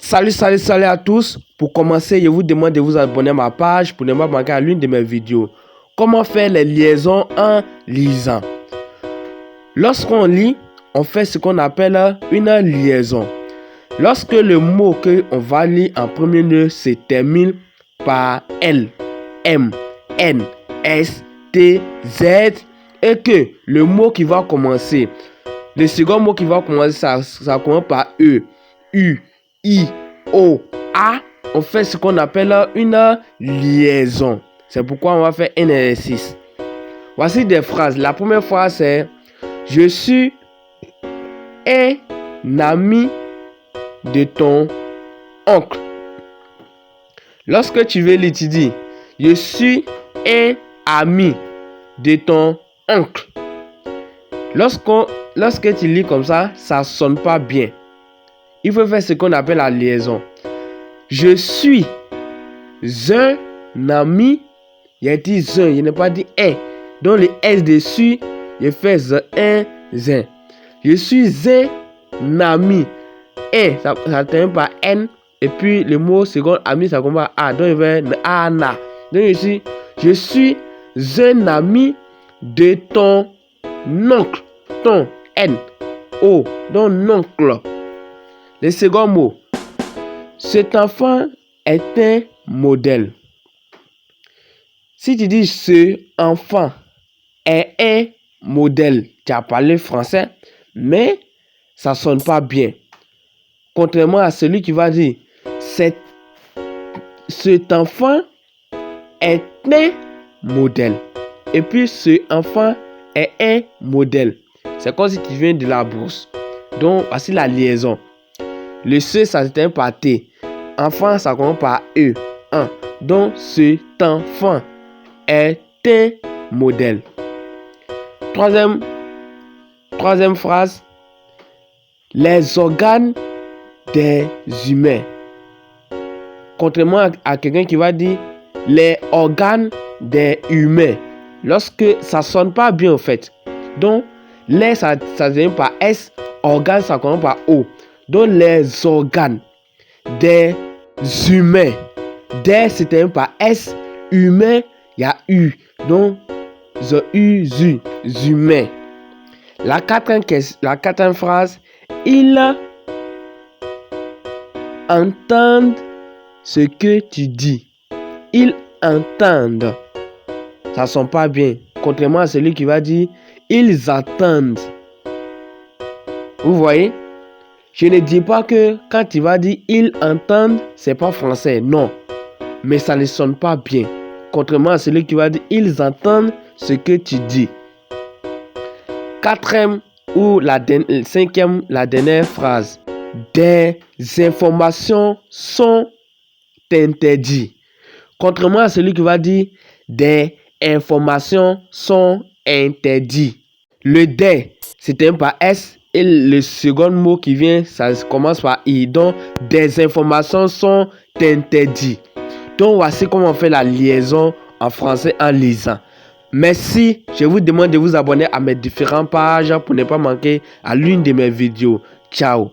Salut à tous. Pour commencer, je vous demande de vous abonner à ma page pour ne pas manquer à l'une de mes vidéos. Comment faire les liaisons en lisant? Lorsqu'on lit, on fait ce qu'on appelle une liaison. Lorsque le mot qu'on va lire en premier lieu se termine par L, M, N, S, T, Z et que le mot qui va commencer, le second mot qui va commencer, ça commence par E, U, I, O, A, on fait ce qu'on appelle une liaison. C'est pourquoi on va faire un exercice. Voici des phrases. La première phrase c'est: je suis un ami de ton oncle. Lorsque tu veux lire, tu dis: je suis un ami de ton oncle. Lorsque tu lis comme ça, ça sonne pas bien. Il faut faire ce qu'on appelle la liaison. Je suis un ami. Il a dit un, il n'a pas dit un. Donc le S dessus, je fais un. Je suis un ami. Un, ça termine par N. Et puis le mot second ami, ça commence par A. Donc je vais Anna. Donc ici, je suis un ami de ton oncle. Ton N. O. Donc oncle. Le second mot. Cet enfant est un modèle. Si tu dis ce enfant est un modèle, tu as parlé français, mais ça sonne pas bien. Contrairement à celui qui va dire cet enfant est un modèle. Et puis ce enfant est un modèle. C'est comme si tu viens de la bourse. Donc voici la liaison. Le C, ça se termine par T. Enfant, ça commence par E. 1. Donc, cet enfant est un modèle. Troisième phrase. Les organes des humains. Contrairement à quelqu'un qui va dire les organes des humains. Lorsque ça sonne pas bien en fait. Donc, les, ça se termine par S. Organes, ça commence par O. Donc les organes des humains. Des se termine par S. Humain, il y a U. Donc humain. La quatrième phrase. Ils entendent ce que tu dis. Ils entendent. Ça sonne pas bien. Contrairement à celui qui va dire ils attendent. Vous voyez? Je ne dis pas que quand tu vas dire ils entendent, c'est pas français, non. Mais ça ne sonne pas bien. Contrairement à celui qui va dire ils entendent ce que tu dis. Quatrième ou cinquième, la dernière phrase. Des informations sont interdites. Contrairement à celui qui va dire des informations sont interdites. Le des, c'est un par S. Et le second mot qui vient, ça commence par I. Donc, des informations sont interdites. Donc, voici comment on fait la liaison en français en lisant. Merci. Je vous demande de vous abonner à mes différentes pages pour ne pas manquer à l'une de mes vidéos. Ciao.